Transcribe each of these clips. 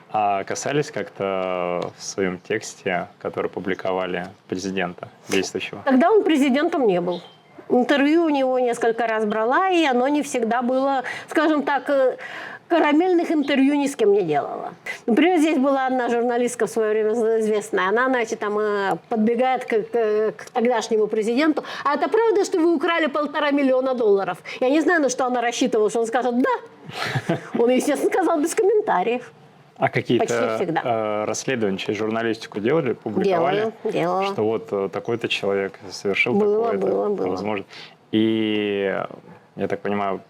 А касались как-то в своем тексте, который публиковали, президента действующего? Тогда он президентом не был. Интервью у него несколько раз брала, и оно не всегда было, скажем так, карамельных интервью ни с кем не делала. Например, здесь была одна журналистка в свое время известная. Она, значит, там подбегает к тогдашнему президенту. А это правда, что вы украли $1,5 миллиона? Я не знаю, на что она рассчитывала, что он скажет «да». Он, естественно, сказал без комментариев. А какие-то расследования через журналистику делали, публиковали? Делала. Что вот такой-то человек совершил такое-то, было. возможно. И, я так понимаю,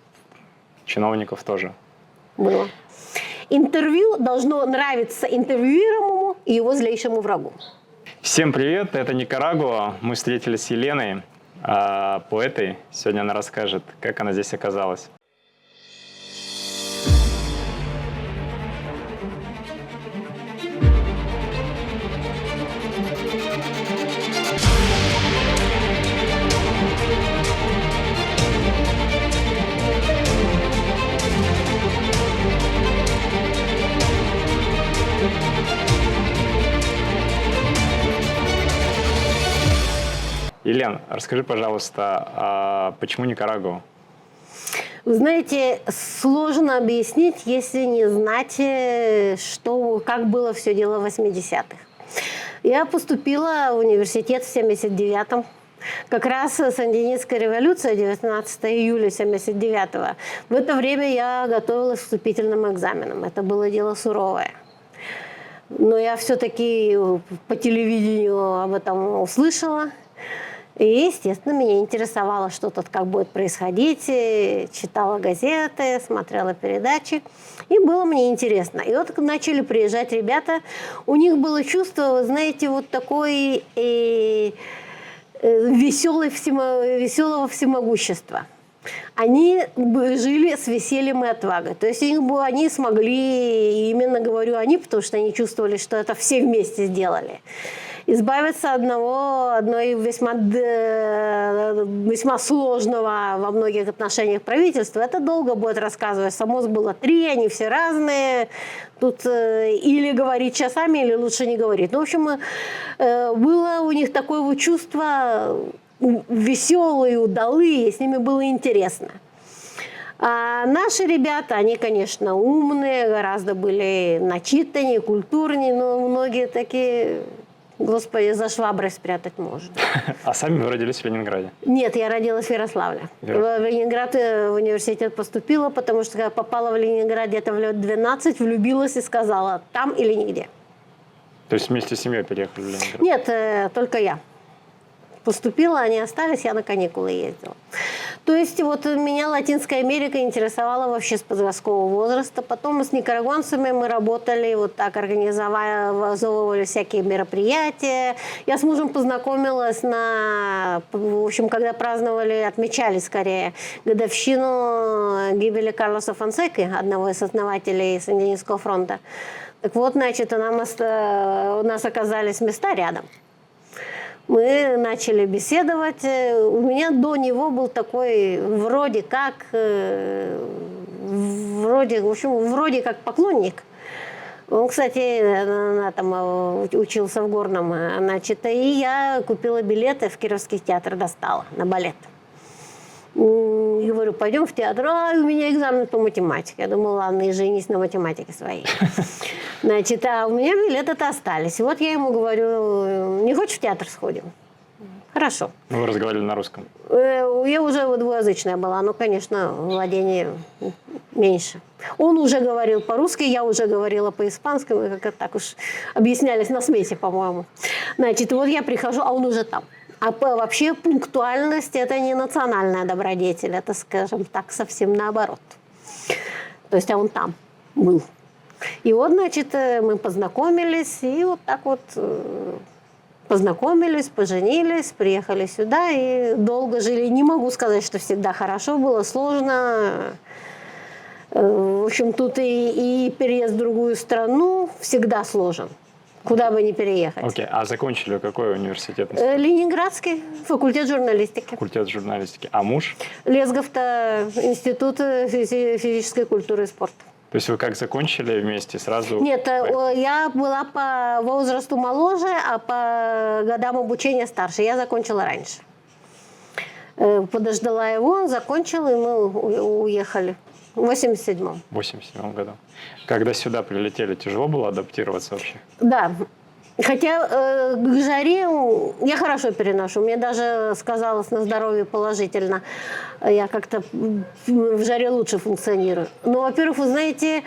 чиновников тоже? Было. Интервью должно нравиться интервьюируемому и его злейшему врагу. Всем привет, это Никарагуа. Мы встретились с Еленой, поэтой. Сегодня она расскажет, как она здесь оказалась. Елена, расскажи, пожалуйста, почему Никарагуа? Вы знаете, сложно объяснить, если не знать, как было все дело в 80-х. Я поступила в университет в 79-м. Как раз Сандинистская революция, 19 июля 79-го. В это время я готовилась к вступительным экзаменам. Это было дело суровое. Но я все-таки по телевидению об этом услышала. И, естественно, меня интересовало, что тут как будет происходить. Читала газеты, смотрела передачи. И было мне интересно. И вот начали приезжать ребята. У них было чувство, вы знаете, вот такой веселого всемогущества. Они жили с весельем и отвагой. То есть они смогли, именно говорю они, потому что они чувствовали, что это все вместе сделали, избавиться от одной весьма сложного во многих отношениях правительства. Это долго будет рассказывать. САМОС было 3, они все разные. Тут или говорить часами, или лучше не говорить. Ну, в общем, было у них такое вот чувство веселые, удалые, с ними было интересно. А наши ребята, они, конечно, умные, гораздо были начитаннее, культурнее, но многие такие... Господи, за шваброй спрятать можно. А сами вы родились в Ленинграде? Нет, я родилась в Ярославле. В Ленинград в университет поступила, потому что когда попала в Ленинград где-то в лет 12, влюбилась и сказала, там или нигде. То есть вместе с семьей переехали в Ленинград? Нет, только я. Поступила, они остались, я на каникулы ездила. То есть вот меня Латинская Америка интересовала вообще с подросткового возраста. Потом с никарагуанцами мы работали, вот так организовывали всякие мероприятия. Я с мужем познакомилась в общем, когда отмечали скорее годовщину гибели Карлоса Фонсеки, одного из основателей Сандинистского фронта. Так вот, значит, у нас оказались места рядом. Мы начали беседовать. У меня до него был такой вроде как поклонник. Он, кстати, там учился в Горном. Значит, и я купила билеты в Кировский театр, достала на балет. И говорю, пойдем в театр. А у меня экзамен по математике. Я думала, ладно, и женись на математике своей. Значит, а у меня билеты-то остались. И вот я ему говорю, не хочешь в театр сходим? Хорошо. Вы разговаривали на русском? Я уже двуязычная была, но, конечно, владение меньше. Он уже говорил по-русски, я уже говорила по-испански. Мы как-то так уж объяснялись на смеси, по-моему. Значит, вот я прихожу, а он уже там. А вообще пунктуальность – это не национальная добродетель, это, скажем так, совсем наоборот. То есть, он там был. И вот, значит, мы познакомились, и вот так вот познакомились, поженились, приехали сюда и долго жили. Не могу сказать, что всегда хорошо, было сложно. В общем, тут и переезд в другую страну всегда сложен. Куда бы ни переехать. Окей, а закончили какой университет? Ленинградский, факультет журналистики. Факультет журналистики. А муж? Лесгов-то институт физической культуры и спорта. То есть вы как закончили вместе сразу? Нет, я была по возрасту моложе, а по годам обучения старше. Я закончила раньше. Подождала его, он закончил, и мы уехали в 87-м. В 87 году. Когда сюда прилетели, тяжело было адаптироваться вообще? Да. Хотя к жаре я хорошо переношу. Мне даже сказалось на здоровье положительно. Я как-то в жаре лучше функционирую. Ну, во-первых, вы знаете,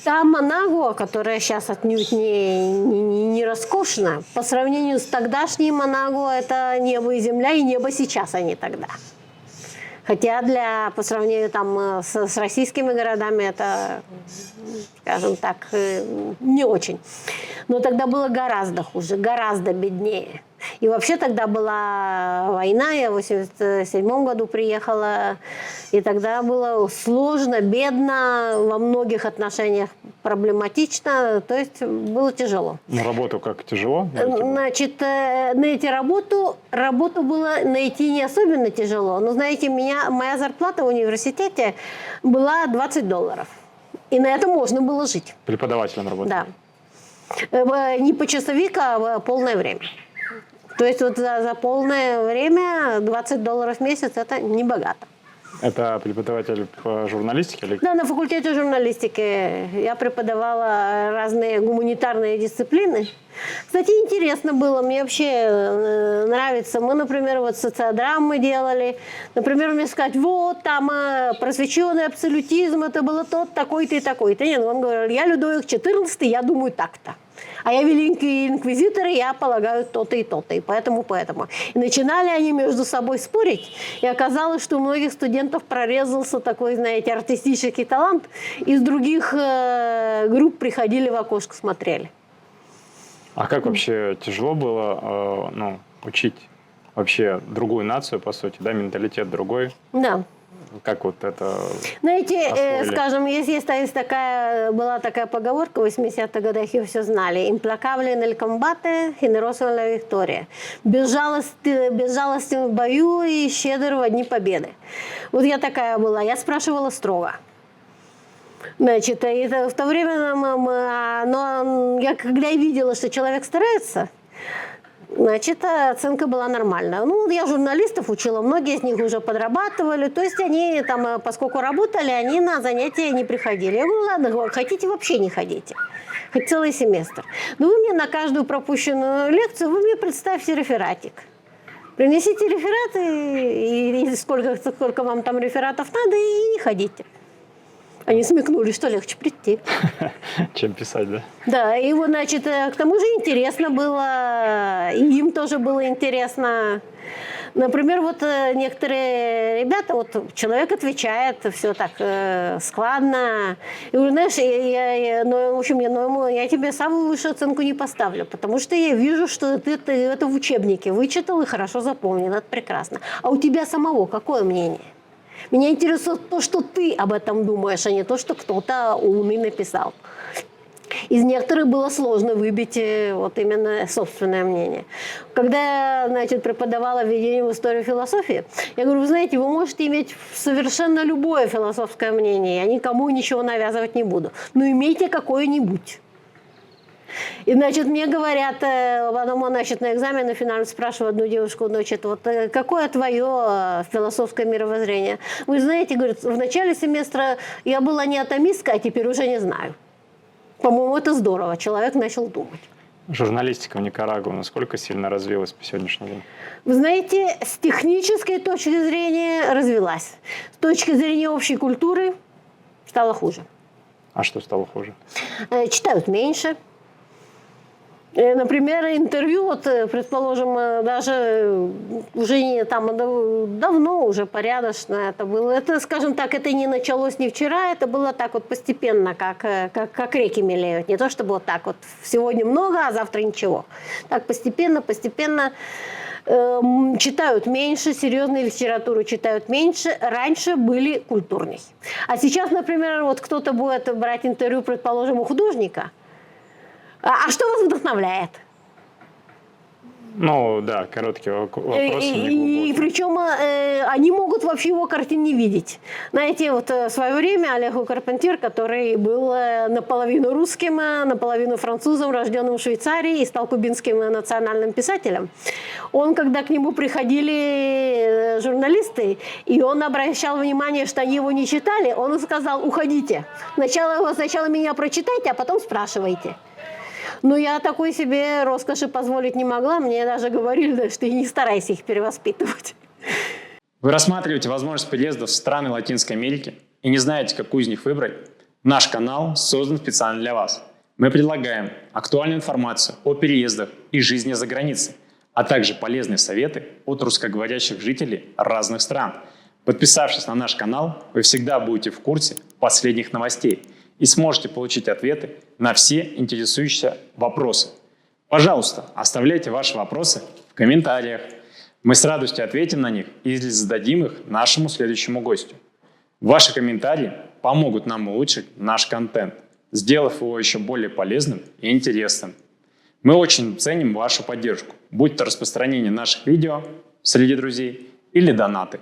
та Манагуа, которая сейчас отнюдь не роскошна, по сравнению с тогдашней Манагуа, это небо и земля, и небо сейчас, а не тогда. Хотя по сравнению там, с российскими городами это, скажем так, не очень. Но тогда было гораздо хуже, гораздо беднее. И вообще тогда была война, я в 1987 году приехала, и тогда было сложно, бедно, во многих отношениях проблематично, то есть было тяжело. На работу как тяжело? Значит, найти работу было найти не особенно тяжело. Но знаете, моя зарплата в университете была $20. И на это можно было жить. Преподавателем работать? Да. Не по часовик, а полное время. То есть вот за полное время $20 в месяц – это не богато. Это преподаватель по журналистике? Или... Да, на факультете журналистики я преподавала разные гуманитарные дисциплины. Кстати, интересно было, мне вообще нравится. Мы, например, вот социодрамы делали. Например, мне сказать, вот там просвещенный абсолютизм, это было тот, такой-то и такой-то. Нет, он говорил, я Людовик XIV, я думаю так-то. А я великий инквизитор, я полагаю то-то и то-то, и поэтому. И начинали они между собой спорить, и оказалось, что у многих студентов прорезался такой, знаете, артистический талант. Из других групп приходили в окошко, смотрели. А как вообще тяжело было учить вообще другую нацию, по сути, да, менталитет другой? Да. Как вот это... Знаете, скажем, была такая поговорка в 80-х годах, ее все знали. «Implacable en el combate, generoso en la victoria». Безжалостен в бою и щедр в дни победы. Вот я такая была. Я спрашивала строго. Значит, и в то время, когда я видела, что человек старается, значит, оценка была нормальная. Ну, я журналистов учила, многие из них уже подрабатывали. То есть они там, поскольку работали, они на занятия не приходили. Я говорю, ладно, хотите, вообще не ходите. Хоть целый семестр. Но вы мне на каждую пропущенную лекцию, вы мне представьте рефератик. Принесите реферат, и сколько вам там рефератов надо, и не ходите. Они смекнули, что легче прийти. Чем писать, да? Да, и вот, значит, к тому же интересно было, и им тоже было интересно. Например, вот некоторые ребята, вот человек отвечает, все так складно. И говорю, знаешь, я тебе самую высшую оценку не поставлю, потому что я вижу, что ты это в учебнике вычитал и хорошо запомнил, это прекрасно. А у тебя самого какое мнение? Меня интересует то, что ты об этом думаешь, а не то, что кто-то умный написал. Из некоторых было сложно выбить вот именно собственное мнение. Когда я, значит, преподавала введение в историю философии, я говорю, вы знаете, вы можете иметь совершенно любое философское мнение, я никому ничего навязывать не буду, но имейте какое-нибудь. И, значит, мне говорят, потом, значит, на экзамене финально спрашиваю одну девушку, значит, вот какое твое философское мировоззрение? Вы знаете, говорит, в начале семестра я была не атомистка, а теперь уже не знаю. По-моему, это здорово, человек начал думать. Журналистика в Никарагуа насколько сильно развилась по сегодняшний день? Вы знаете, с технической точки зрения развилась. С точки зрения общей культуры стало хуже. А что стало хуже? Читают меньше. Например, интервью, вот, предположим, даже уже не там давно, уже порядочно это было. Это, скажем так, это не началось не вчера, это было так вот постепенно, как реки мелеют. Не то чтобы вот так вот сегодня много, а завтра ничего. Так постепенно читают меньше, серьезную литературу читают меньше, раньше были культурней. А сейчас, например, вот кто-то будет брать интервью, предположим, у художника. А что вас вдохновляет? Ну, да, короткий вопрос. И причем они могут вообще его картин не видеть. Знаете, вот в свое время Олег Карпентьер, который был наполовину русским, наполовину французом, рожденным в Швейцарии и стал кубинским национальным писателем, он, когда к нему приходили журналисты, и он обращал внимание, что они его не читали, он сказал: уходите. Сначала меня прочитайте, а потом спрашивайте. Но я такой себе роскоши позволить не могла. Мне даже говорили, что и не старайся их перевоспитывать. Вы рассматриваете возможность переезда в страны Латинской Америки и не знаете, какую из них выбрать? Наш канал создан специально для вас. Мы предлагаем актуальную информацию о переездах и жизни за границей, а также полезные советы от русскоговорящих жителей разных стран. Подписавшись на наш канал, вы всегда будете в курсе последних новостей и сможете получить ответы на все интересующие вопросы. Пожалуйста, оставляйте ваши вопросы в комментариях. Мы с радостью ответим на них и зададим их нашему следующему гостю. Ваши комментарии помогут нам улучшить наш контент, сделав его еще более полезным и интересным. Мы очень ценим вашу поддержку, будь то распространение наших видео среди друзей или донаты.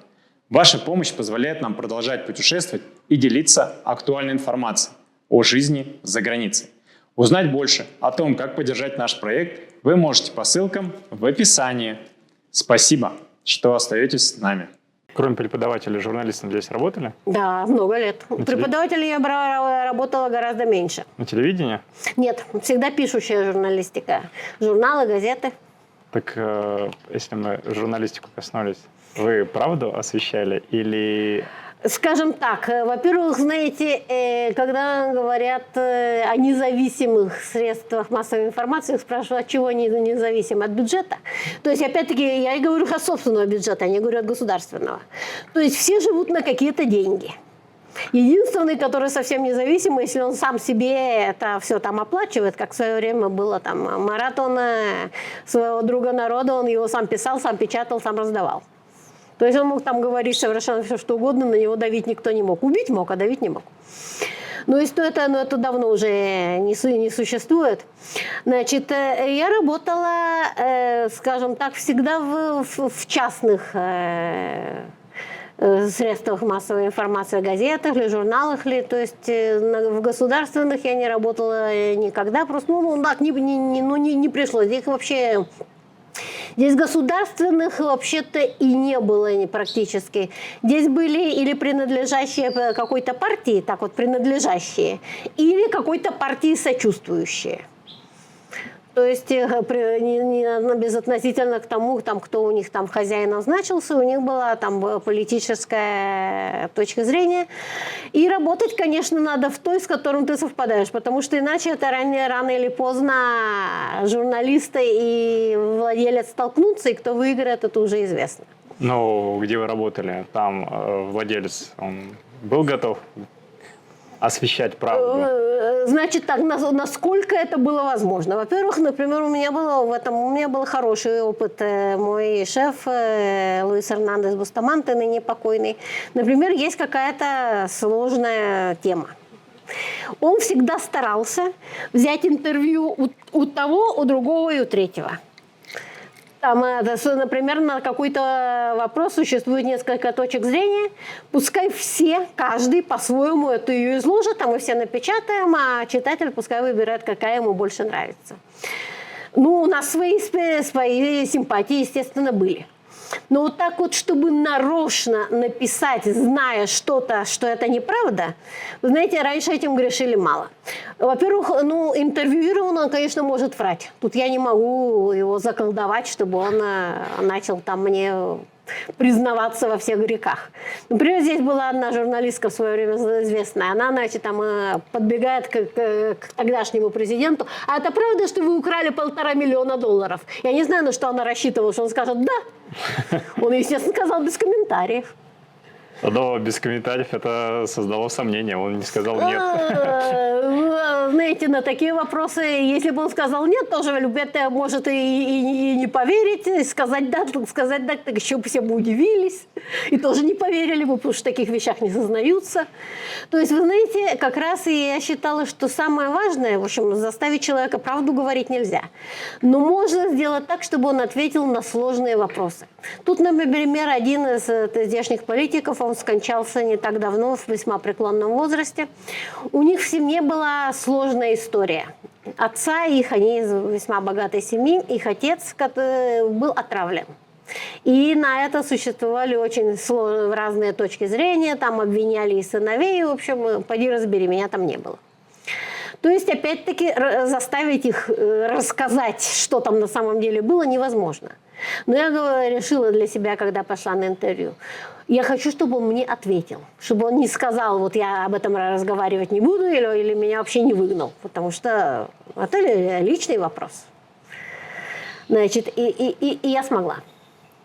Ваша помощь позволяет нам продолжать путешествовать и делиться актуальной информацией о жизни за границей. Узнать больше о том, как поддержать наш проект, вы можете по ссылкам в описании. Спасибо, что остаетесь с нами. Кроме преподавателей, журналистом здесь работали? Да, много лет. Преподавателей я работала гораздо меньше. На телевидении? Нет, всегда пишущая журналистика. Журналы, газеты. Так если мы журналистику коснулись, вы правду освещали или... Скажем так, во-первых, знаете, когда говорят о независимых средствах массовой информации, спрашивают, от чего они независимы? От бюджета? То есть, опять-таки, я и говорю от собственного бюджета, а не говорю от государственного. То есть, все живут на какие-то деньги. Единственный, который совсем независимый, если он сам себе это все там оплачивает, как в свое время было там маратон своего друга народа, он его сам писал, сам печатал, сам раздавал. То есть он мог там говорить совершенно все, что угодно, на него давить никто не мог. Убить мог, а давить не мог. Но это давно уже не существует. Значит, я работала, скажем так, всегда в частных средствах массовой информации, газетах или журналах. То есть в государственных я не работала никогда. Просто так не пришлось. Здесь вообще... Здесь государственных вообще-то и не было практически. Здесь были или принадлежащие какой-то партии, так вот принадлежащие, или какой-то партии сочувствующие. То есть безотносительно к тому, там, кто у них там хозяин назначился, у них была там политическая точка зрения. И работать, конечно, надо в той, с которым ты совпадаешь, потому что иначе это рано или поздно журналисты и владелец столкнутся, и кто выиграет, это уже известно. Ну, где вы работали, там владелец, он был готов освещать правду? Значит так, насколько это было возможно. Во-первых, например, у меня был хороший опыт. Мой шеф Луис Эрнандес Бустаманте, ныне покойный. Например, есть какая-то сложная тема. Он всегда старался взять интервью у того, у другого и у третьего. Там, например, на какой-то вопрос существует несколько точек зрения. Пускай каждый по-своему это ее изложит, а мы все напечатаем, а читатель пускай выбирает, какая ему больше нравится. Ну, у нас свои симпатии, естественно, были. Но вот так вот, чтобы нарочно написать, зная что-то, что это неправда, вы знаете, раньше этим грешили мало. Во-первых, интервьюированный, он, конечно, может врать. Тут я не могу его заколдовать, чтобы он начал там мне признаваться во всех грехах. Например, здесь была одна журналистка в свое время известная. Она, значит, там подбегает к тогдашнему президенту. А это правда, что вы украли $1,5 миллиона? Я не знаю, на что она рассчитывала, что он скажет «да». Он, естественно, сказал без комментариев. Но без комментариев это создало сомнение, он не сказал «нет». знаете, на такие вопросы, если бы он сказал нет, тоже Любетта может и не поверить, и сказать да, так еще бы все бы удивились, и тоже не поверили бы, потому что в таких вещах не сознаются. То есть, вы знаете, как раз и я считала, что самое важное, в общем, заставить человека правду говорить нельзя. Но можно сделать так, чтобы он ответил на сложные вопросы. Тут, например, один из здешних политиков, он скончался не так давно, в весьма преклонном возрасте. У них в семье была сложная история. Отца их, они из весьма богатой семьи, их отец был отравлен. И на это существовали очень разные точки зрения, там обвиняли и сыновей, в общем, поди разбери, меня там не было. То есть, опять-таки, заставить их рассказать, что там на самом деле было, невозможно. Но я решила для себя, когда пошла на интервью, я хочу, чтобы он мне ответил. Чтобы он не сказал, вот я об этом разговаривать не буду, или меня вообще не выгнал. Потому что это личный вопрос. Значит, и я смогла.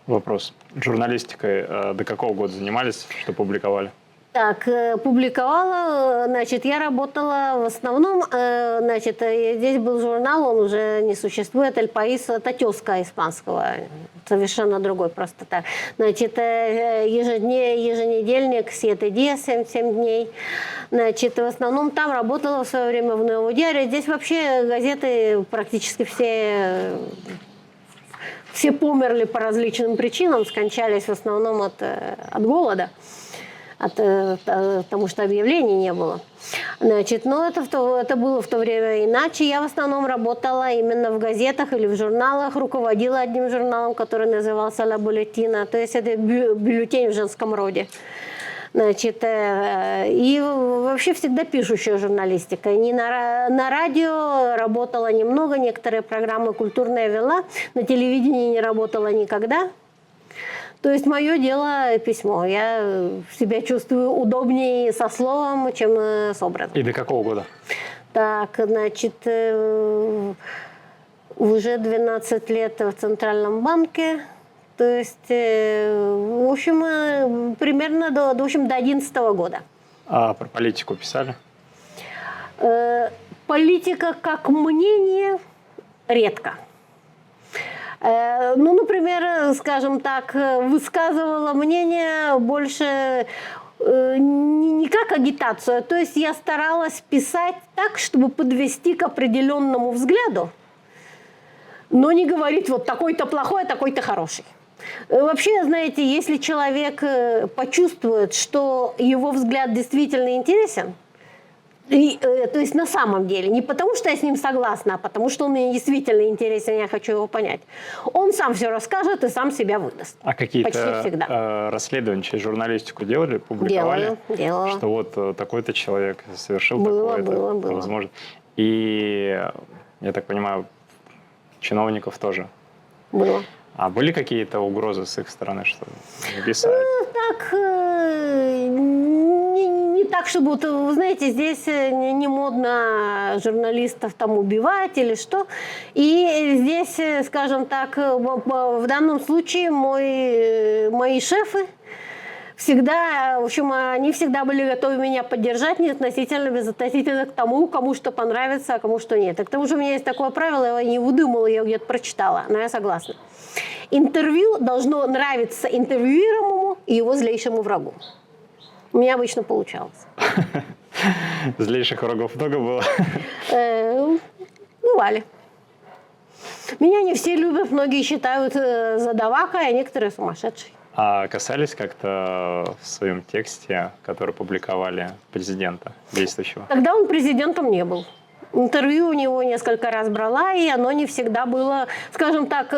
Вопрос. Журналистикой до какого года занимались, что публиковали? Так, публиковала, значит, я работала в основном, значит, здесь был журнал, он уже не существует, «Эль Паис», это тезка испанского, совершенно другой просто так. Значит, еженедельник «Сиete días», 7 дней. Значит, в основном там работала в свое время в «Nuevo Diario». Здесь вообще газеты практически все померли по различным причинам, скончались в основном от голода. Потому что объявлений не было. Значит, но это было в то время иначе. Я в основном работала именно в газетах или в журналах, руководила одним журналом, который назывался «La Bulletina», то есть это бюллетень в женском роде. Значит, и вообще всегда пишущая журналистика. На радио работала немного, некоторые программы культурные вела, на телевидении не работала никогда. То есть мое дело письмо. Я себя чувствую удобнее со словом, чем с образом. И до какого года? Так, значит, уже 12 лет в Центральном банке. То есть, в общем, примерно до 2011 года. А про политику писали? Политика как мнение редко. Ну, например, скажем так, высказывала мнение больше не как агитацию, то есть я старалась писать так, чтобы подвести к определенному взгляду, но не говорить вот такой-то плохой, а такой-то хороший. Вообще, знаете, если человек почувствует, что его взгляд действительно интересен, то есть на самом деле, не потому что я с ним согласна, а потому что он мне действительно интересен, я хочу его понять. Он сам все расскажет и сам себя выдаст. А какие-то расследования через журналистику делали, публиковали? Делала. Что вот такой-то человек совершил такое-то. Было. Возможно. И, я так понимаю, чиновников тоже? Было. А были какие-то угрозы с их стороны, что писали? Так, не так, чтобы, вот, вы знаете, здесь не модно журналистов там убивать или что. И здесь, скажем так, в данном случае мои шефы всегда, в общем, они всегда были готовы меня поддержать, не безотносительно к тому, кому что понравится, а кому что нет. И к тому же у меня есть такое правило, я его не выдумала, я его где-то прочитала, но я согласна. Интервью должно нравиться интервьюируемому и его злейшему врагу. У меня обычно получалось. Злейших врагов много было? Бывали. Меня не все любят, многие считают задавакой, а некоторые сумасшедшей. А касались как-то в своем тексте, который публиковали, президента действующего? Тогда он президентом не был. Интервью у него несколько раз брала, и оно не всегда было, скажем так,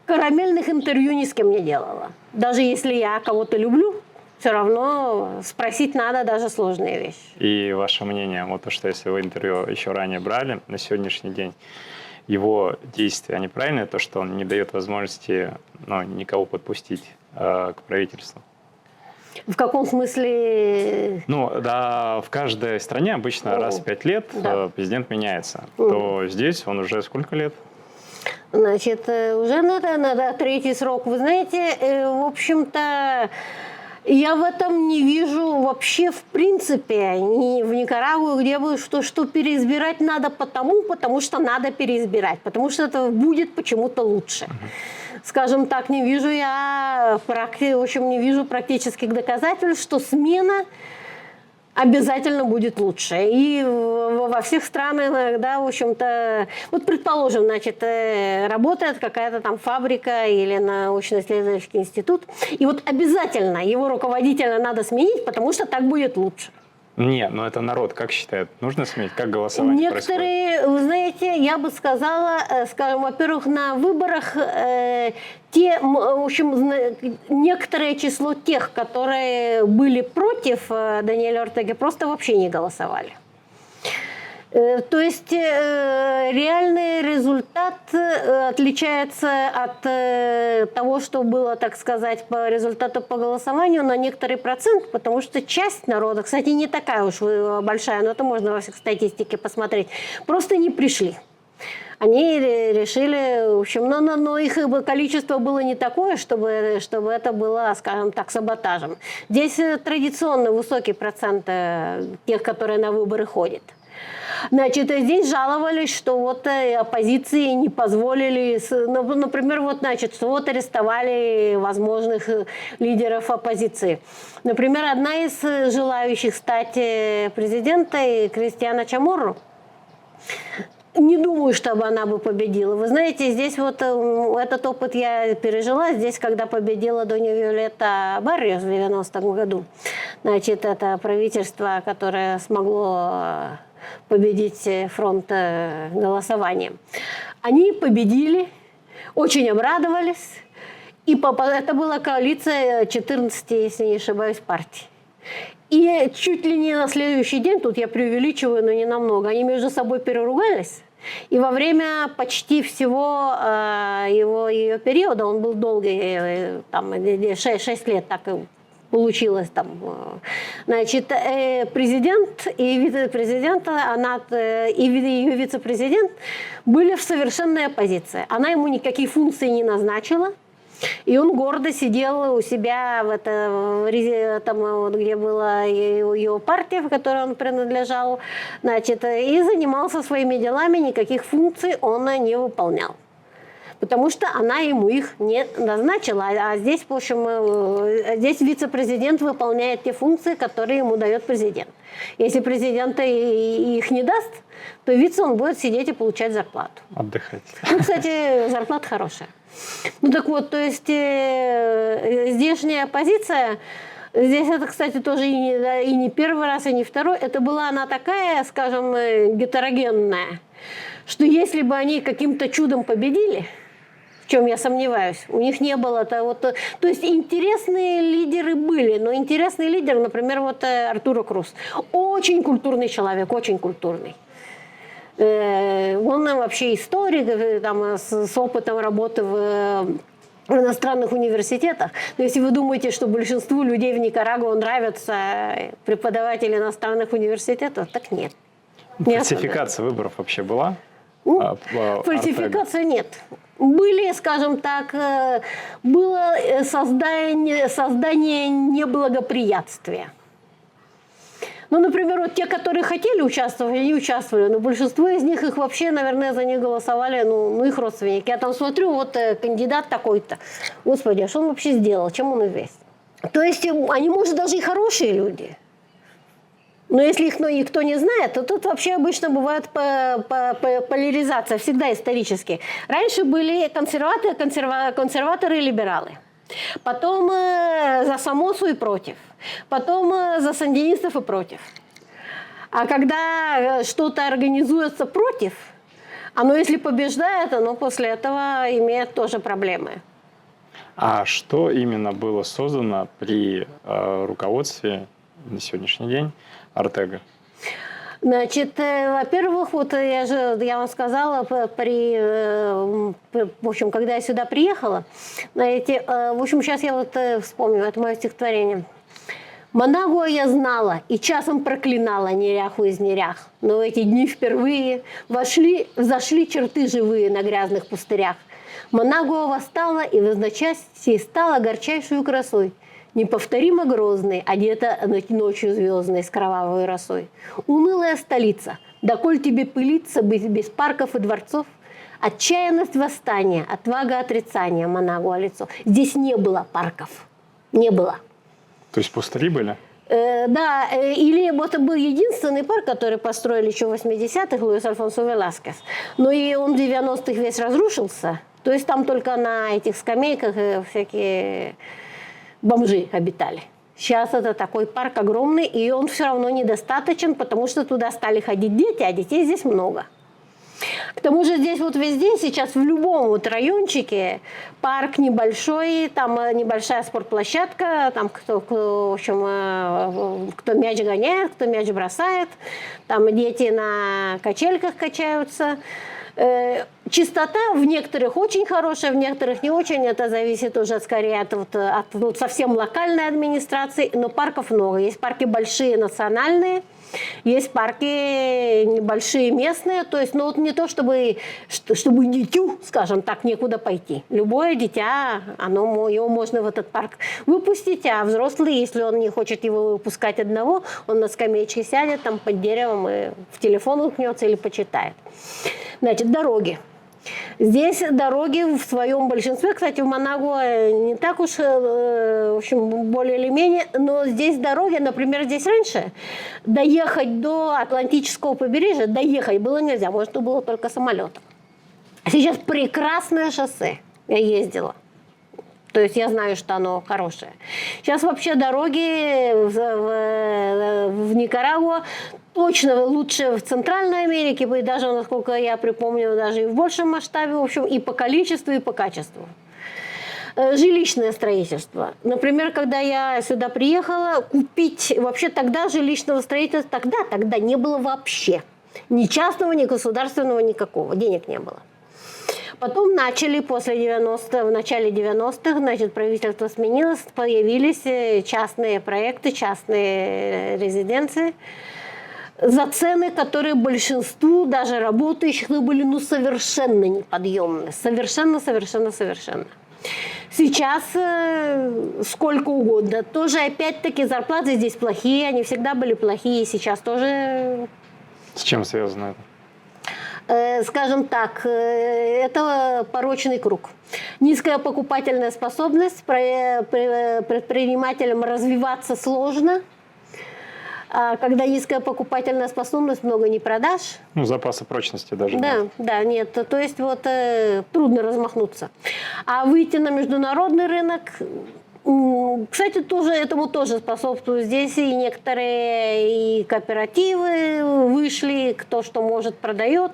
карамельных интервью ни с кем не делала. Даже если я кого-то люблю, все равно спросить надо даже сложные вещи. И ваше мнение, вот то, что если вы интервью еще ранее брали, на сегодняшний день, его действия, они правильные, то, что он не дает возможности никого подпустить к правительству? В каком смысле? Да, в каждой стране обычно раз в 5 лет президент меняется. То здесь он уже сколько лет? Значит, уже на третий срок. Вы знаете, в общем-то, Я в этом не вижу вообще в принципе ни в Никарагуа, где бы что переизбирать надо потому что надо переизбирать, потому что это будет почему-то лучше. Скажем так, не вижу я, в общем, не вижу практических доказательств, что смена обязательно будет лучше. И во всех странах, да, в общем-то, вот предположим, значит, работает какая-то там фабрика или научно-исследовательский институт, и вот обязательно его руководителя надо сменить, потому что так будет лучше. Не, но это народ как считает? Нужно сменить? Как голосование Некоторые, происходит? вы знаете, я бы сказала, скажем, во-первых, на выборах в общем, некоторое число тех, которые были против Даниэля Ортеги, просто вообще не голосовали. То есть реальный результат отличается от того, что было, так сказать, по результату по голосованию на некоторый процент, потому что часть народа, кстати, не такая уж большая, но это можно во всех статистике посмотреть, просто не пришли. Они решили, в общем, но их количество было не такое, чтобы это было, скажем так, саботажем. Здесь традиционно высокий процент тех, которые на выборы ходят. Значит, здесь жаловались, что вот оппозиции не позволили, например, вот, значит, что вот арестовали возможных лидеров оппозиции. Например, одна из желающих стать президентой, Кристиана Чаморро, не думаю, чтобы она бы победила. Вы знаете, здесь вот этот опыт я пережила. Здесь, когда победила Донья Виолетта Барриос в 90-м году, значит, это правительство, которое смогло победить фронт голосованием. Они победили, очень обрадовались. И это была коалиция 14, если не ошибаюсь, партий. И чуть ли не на следующий день, тут я преувеличиваю, но не намного, они между собой переругались. И во время почти всего ее периода, он был долгий, там, 6 лет так и получилось там. Значит, президент и вице-президент, и ее вице-президент были в совершенной оппозиции. Она ему никакие функции не назначила. И он гордо сидел у себя там, где была его партия, в которой он принадлежал, значит, и занимался своими делами, никаких функций он не выполнял. Потому что она ему их не назначила. А здесь, в общем, здесь вице-президент выполняет те функции, которые ему дает президент. Если президент их не даст, то вице он будет сидеть и получать зарплату. Отдыхать. Ну, кстати, зарплата хорошая. Ну так вот, то есть здешняя оппозиция, здесь это, кстати, тоже и не первый раз, и не второй, это была она такая, скажем, гетерогенная, что если бы они каким-то чудом победили, в чем я сомневаюсь, у них не было того. То есть интересные лидеры были, но интересный лидер, например, вот Артуро Крус, очень культурный человек, очень культурный. Он вообще историк, там, с опытом работы в иностранных университетах. Но если вы думаете, что большинству людей в Никарагуа нравятся преподаватели иностранных университетов, так нет. Фальсификация выборов вообще была? Фальсификации нет. Были, скажем так, было создание неблагоприятствия. Ну, например, вот те, которые хотели участвовать, они участвовали, но большинство из них, их вообще, наверное, за них голосовали, ну их родственники. Я там смотрю, вот кандидат такой-то. Господи, а что он вообще сделал? Чем он известен? То есть они, может, даже и хорошие люди. Но если их никто не знает, то тут вообще обычно бывает поляризация, всегда исторически. Раньше были консерваторы и либералы. Потом за Сомосу и против. Потом за сандинистов и против. А когда что-то организуется против, оно если побеждает, оно после этого имеет тоже проблемы. А что именно было создано при руководстве на сегодняшний день Ортега? Значит, во-первых, вот я вам сказала, в общем, когда я сюда приехала, знаете, в общем, сейчас я вот вспомню, это мое стихотворение. Манагуа я знала и часом проклинала неряху из нерях, но в эти дни впервые взошли черты живые на грязных пустырях. Манагуа восстала и в одночасье стала горчайшую красой. Неповторимо грозный, одета ночью звездной с кровавой росой. Унылая столица, доколь тебе пылиться без парков и дворцов? Отчаянность восстания, отвага отрицания, Манагуа лицо. Здесь не было парков. Не было. То есть пустыри были? Да, или вот это был единственный парк, который построили еще в 80-х, Луис Альфонсо Веласкес. Но и он в 90-х весь разрушился. То есть там только на этих скамейках всякие бомжи обитали. Сейчас это такой парк огромный, и он все равно недостаточен, потому что туда стали ходить дети, а детей здесь много. К тому же здесь вот везде сейчас в любом вот райончике парк небольшой, там небольшая спортплощадка, там в общем, кто мяч гоняет, кто мяч бросает, там дети на качельках качаются. Чистота в некоторых очень хорошая, в некоторых не очень. Это зависит уже скорее от совсем локальной администрации. Но парков много. Есть парки большие национальные, есть парки небольшие местные. То есть, ну вот не то, чтобы дитю, скажем так, некуда пойти. Любое дитя, его можно в этот парк выпустить, а взрослый, если он не хочет его выпускать одного, он на скамеечке сядет там под деревом и в телефон уткнется или почитает. Значит, дороги. Здесь дороги в своем большинстве, кстати, в Манагуа не так уж, в общем, более или менее, но здесь дороги, например, здесь раньше доехать до Атлантического побережья, доехать было нельзя, может, это было только самолетом. Сейчас прекрасное шоссе, я ездила. То есть я знаю, что оно хорошее. Сейчас вообще дороги в Никарагуа точно лучше в Центральной Америке, и даже, насколько я припомню, даже и в большем масштабе, в общем, и по количеству, и по качеству. Жилищное строительство. Например, когда я сюда приехала, купить вообще тогда жилищного строительства, тогда не было вообще. Ни частного, ни государственного, никакого. Денег не было. Потом начали после 90-х, в начале 90-х, значит, правительство сменилось, появились частные проекты, частные резиденции за цены, которые большинству, даже работающих, были совершенно неподъемны. Совершенно. Сейчас сколько угодно. Тоже, опять-таки, зарплаты здесь плохие, они всегда были плохие, сейчас тоже. С чем связано это? Скажем так, это порочный круг. Низкая покупательная способность, предпринимателям развиваться сложно. А когда низкая покупательная способность, много не продашь. Ну, запаса прочности даже нет. Да, нет. То есть вот трудно размахнуться. А выйти на международный рынок, кстати, этому тоже способствуют здесь и некоторые и кооперативы вышли, кто что может продает,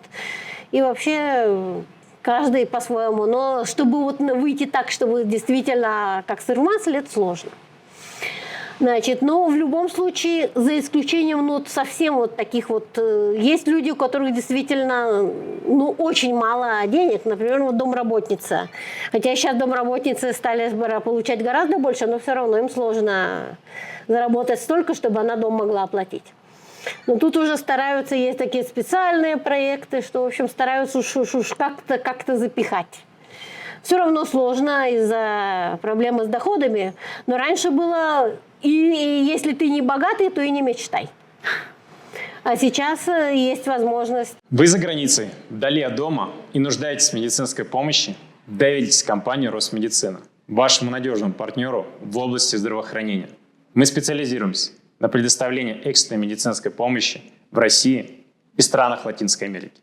и вообще каждый по-своему. Но чтобы вот выйти так, чтобы действительно как сыр в масле, это сложно. Значит, но в любом случае, за исключением совсем вот таких вот, есть люди, у которых действительно очень мало денег, например, вот домработница. Хотя сейчас домработницы стали получать гораздо больше, но все равно им сложно заработать столько, чтобы она дом могла оплатить. Но тут уже стараются, есть такие специальные проекты, что, в общем, стараются уж как-то запихать. Все равно сложно из-за проблемы с доходами, но раньше было, и если ты не богатый, то и не мечтай. А сейчас есть возможность. Вы за границей, вдали от дома и нуждаетесь в медицинской помощи? Доверьтесь компании Росмедицина, вашему надежному партнеру в области здравоохранения. Мы специализируемся на предоставлении экстренной медицинской помощи в России и странах Латинской Америки.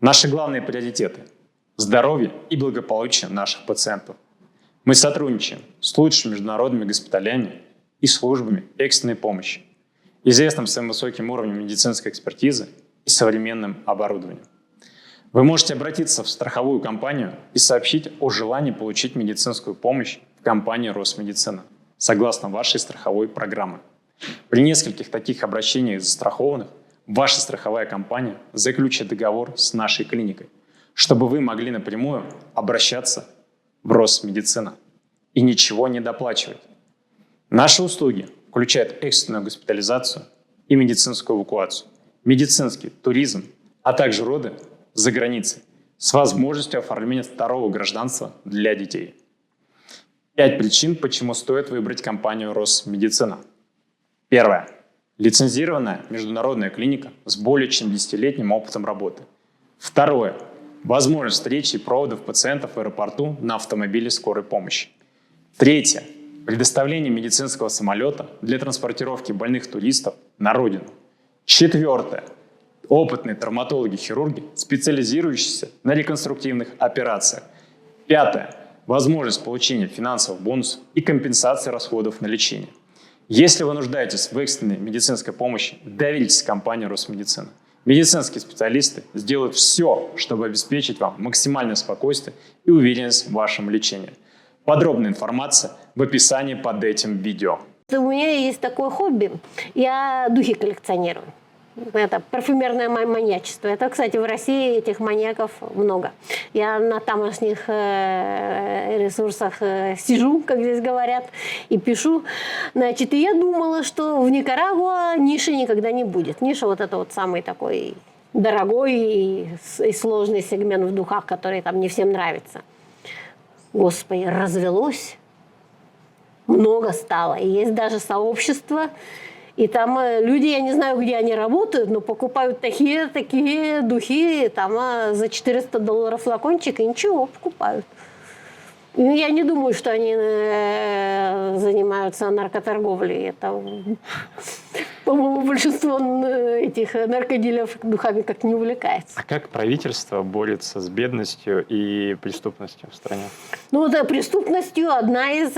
Наши главные приоритеты – здоровье и благополучие наших пациентов. Мы сотрудничаем с лучшими международными госпиталями и службами экстренной помощи, известным своим высоким уровнем медицинской экспертизы и современным оборудованием. Вы можете обратиться в страховую компанию и сообщить о желании получить медицинскую помощь в компании Росмедицина, согласно вашей страховой программе. При нескольких таких обращениях застрахованных ваша страховая компания заключит договор с нашей клиникой, чтобы вы могли напрямую обращаться в Росмедицина и ничего не доплачивать. Наши услуги включают экстренную госпитализацию и медицинскую эвакуацию, медицинский туризм, а также роды за границей с возможностью оформления второго гражданства для детей. 5 причин, почему стоит выбрать компанию Росмедицина. Первое. Лицензированная международная клиника с более чем 10-летним опытом работы. Второе. Возможность встречи и проводов пациентов в аэропорту на автомобиле скорой помощи. Третье. Предоставление медицинского самолета для транспортировки больных туристов на родину. Четвертое. Опытные травматологи-хирурги, специализирующиеся на реконструктивных операциях. Пятое. Возможность получения финансовых бонусов и компенсации расходов на лечение. Если вы нуждаетесь в экстренной медицинской помощи, доверьтесь компании Росмедицина. Медицинские специалисты сделают все, чтобы обеспечить вам максимальное спокойствие и уверенность в вашем лечении. Подробная информация в описании под этим видео. У меня есть такое хобби. Я духи коллекционирую. Это парфюмерное маньячество. Это, кстати, в России этих маньяков много. Я на тамошних ресурсах сижу, как здесь говорят, и пишу. Значит, и я думала, что в Никарагуа ниши никогда не будет. Ниша вот это вот самый такой дорогой и сложный сегмент в духах, который там не всем нравится. Господи, развелось. Много стало. И есть даже сообщество. И там люди, я не знаю, где они работают, но покупают такие духи там, за $400 флакончик, и ничего, покупают. И я не думаю, что они занимаются наркоторговлей. Это, по-моему, большинство этих наркодилеров духами как не увлекается. А как правительство борется с бедностью и преступностью в стране? Ну, да, преступностью одна из,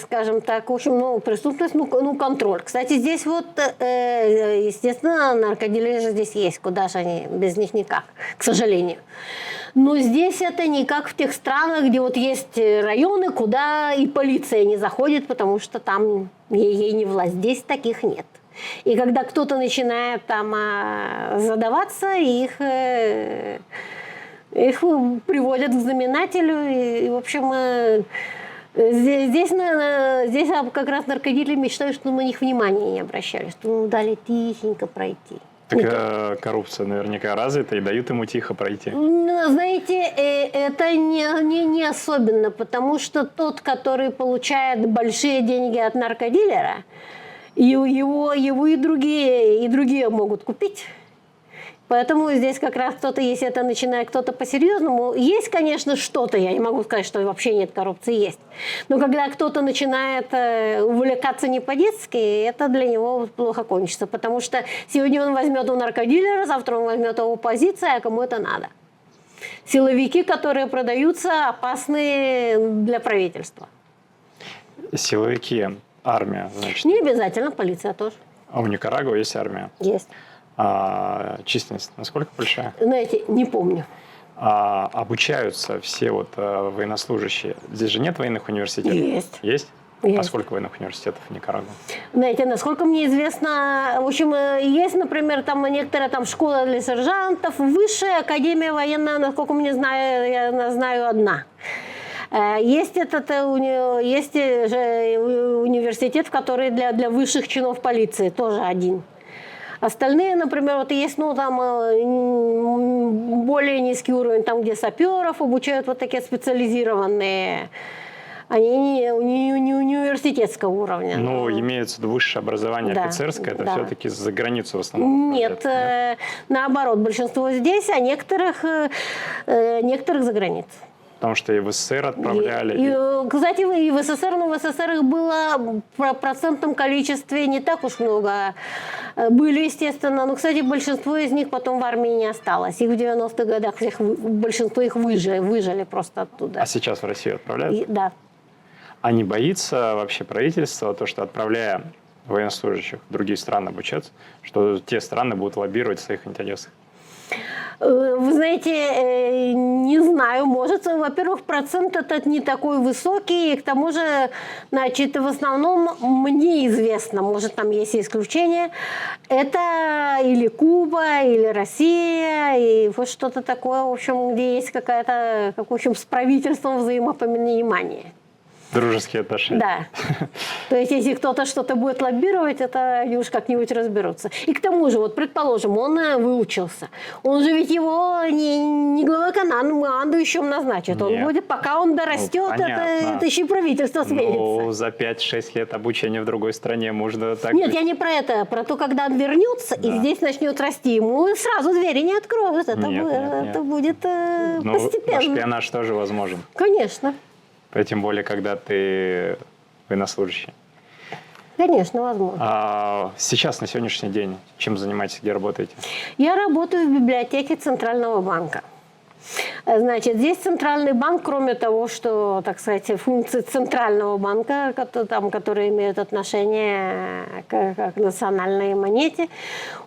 скажем так, в общем, преступность, контроль. Кстати, здесь вот, естественно, наркодилеры здесь есть, куда же они, без них никак, к сожалению. Но здесь это не как в тех странах, где вот есть районы, куда и полиция не заходит, потому что там ей не власть. Здесь таких нет. И когда кто-то начинает там задаваться, их приводят к знаменателю. И в общем, здесь как раз наркодилеры мечтают, что на них внимания не обращали, что дали тихенько пройти. Так коррупция наверняка развита и дают ему тихо пройти. Знаете, это не особенно, потому что тот, который получает большие деньги от наркодилера, его и другие могут купить. Поэтому здесь как раз кто-то, если это начинает кто-то по-серьезному, есть, конечно, что-то, я не могу сказать, что вообще нет коррупции, есть. Но когда кто-то начинает увлекаться не по-детски, это для него плохо кончится, потому что сегодня он возьмет у наркодилера, завтра он возьмет у оппозиции, а кому это надо? Силовики, которые продаются, опасны для правительства. Силовики, армия, значит. Не обязательно, полиция тоже. А у Никарагуа есть армия? Есть. А численность насколько большая? Знаете, не помню. Обучаются все военнослужащие. Здесь же нет военных университетов? Есть. Есть? Есть. А сколько военных университетов в Никарагуа? Знаете, насколько мне известно, в общем, есть, например, там некоторые там школа для сержантов, высшая академия военная, насколько мне знаю, я знаю одна. Есть есть же университет, который для высших чинов полиции, тоже один. Остальные, например, вот есть, там более низкий уровень, там, где саперов обучают, вот такие специализированные, они не университетского уровня. Ну, имеется в виду высшее образование офицерское, это все-таки за границу в основном. Нет, наоборот, большинство здесь, а некоторых за границей. Потому что и в СССР отправляли. Кстати, и в СССР, но в СССР их было в процентном количестве не так уж много. Были, естественно, но, кстати, большинство из них потом в армии не осталось. Их в 90-х годах большинство их выжили просто оттуда. А сейчас в Россию отправляют? Да. А не боится вообще правительство, то, что отправляя военнослужащих в другие страны обучаться, что те страны будут лоббировать в своих интересах? Вы знаете, не знаю, может, во-первых, процент этот не такой высокий, и к тому же, значит, в основном мне известно, может, там есть и исключения, это или Куба, или Россия, и вот что-то такое, в общем, где есть какая-то, в общем, с правительством взаимопонимание. Дружеские отношения. Да. То есть, если кто-то что-то будет лоббировать, это они уж как-нибудь разберутся. И к тому же, вот предположим, он выучился. Он же ведь его не глава командующим назначат. Он Нет. будет, пока он дорастет, это еще и правительство сменится. Ну, за 5-6 лет обучения в другой стране можно так... Нет, я не про это, про то, когда он вернется и здесь начнет расти, ему сразу двери не откроют. Это будет постепенно. Шпионаж тоже возможен. Конечно. Тем более, когда ты военнослужащий. Конечно, возможно. А сейчас, на сегодняшний день, чем занимаетесь, где работаете? Я работаю в библиотеке Центрального банка. Значит, здесь Центральный банк, кроме того, что, так сказать, функции Центрального банка, которые имеют отношение к национальной монете,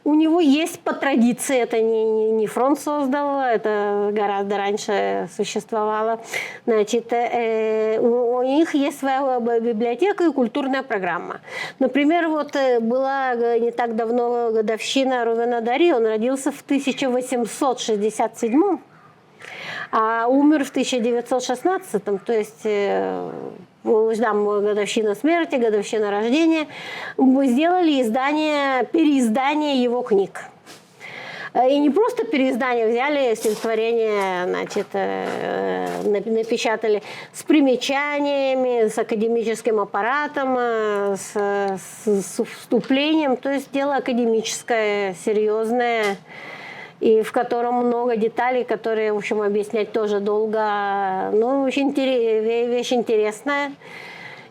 у него есть по традиции, это не фронт создал, это гораздо раньше существовало, значит, у них есть своя библиотека и культурная программа. Например, вот была не так давно годовщина Рувена Дари, он родился в 1867 а умер в 1916-м, то есть там годовщина смерти, годовщина рождения, мы сделали переиздание его книг. И не просто переиздание, взяли стихотворение, значит, напечатали с примечаниями, с академическим аппаратом, с вступлением, то есть дело академическое, серьезное, и в котором много деталей, которые, в общем, объяснять тоже долго. Ну, очень вещь интересная.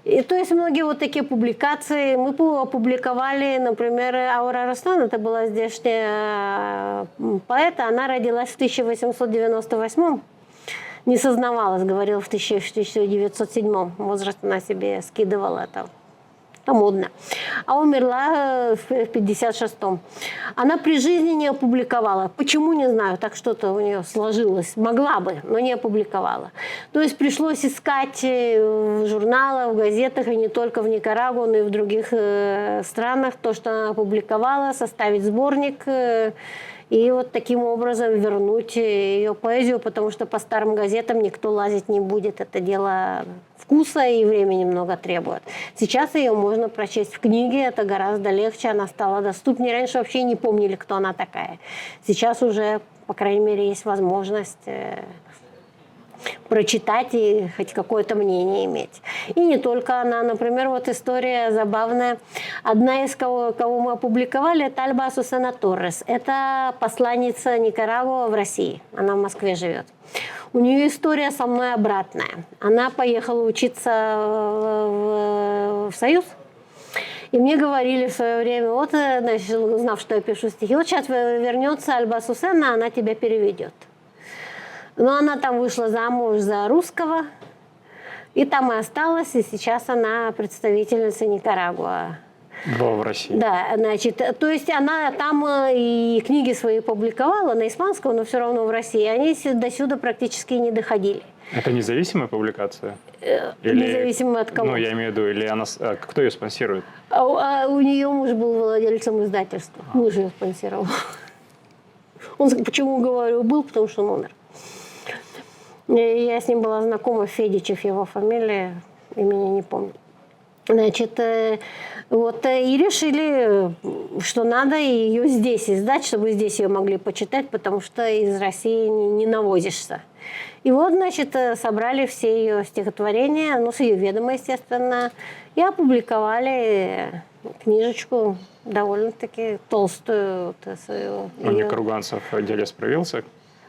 И, то есть многие вот такие публикации. Мы опубликовали, например, Аура Рослан, это была здешняя поэта, она родилась в 1898-м. Не сознавалась, говорила в 1907 возраст, она себе скидывала это. Это модно. А умерла в 56-м. Она при жизни не опубликовала. Почему, не знаю, так что-то у нее сложилось. Могла бы, но не опубликовала. То есть пришлось искать в журналах, в газетах, и не только в Никарагуа, но и в других странах то, что она опубликовала, составить сборник и вот таким образом вернуть ее поэзию, потому что по старым газетам никто лазить не будет. Это дело вкуса и времени много требует. Сейчас ее можно прочесть в книге, это гораздо легче, она стала доступнее. Раньше вообще не помнили, кто она такая. Сейчас уже, по крайней мере, есть возможность прочитать и хоть какое-то мнение иметь. И не только она. Например, вот история забавная. Одна из кого мы опубликовали, это Альба Асусена Торрес. Это посланница Никарагуа в России. Она в Москве живет. У нее история со мной обратная. Она поехала учиться в Союз. И мне говорили в свое время, вот, значит, узнав, что я пишу стихи, вот сейчас вернется Альба Асусена, она тебя переведет. Но она там вышла замуж за русского, и там и осталась, и сейчас она представительница Никарагуа. В России. Да, значит, то есть она там и книги свои публиковала на испанском, но все равно в России. Они до сюда практически не доходили. Это независимая публикация? Независимо от кого? Ну, я имею в виду, или она, кто ее спонсирует? У нее муж был владельцем издательства. Муж ее спонсировал. Он, почему говорю, был, потому что он умер. Я с ним была знакома, Федичев его фамилия, имени не помню. Значит, вот, и решили, что надо ее здесь издать, чтобы здесь ее могли почитать, потому что из России не навозишься. И вот, значит, собрали все ее стихотворения, ну, с ее ведома, естественно, и опубликовали книжечку довольно-таки толстую. Вот, свою, Никарагуанцев в деле справился?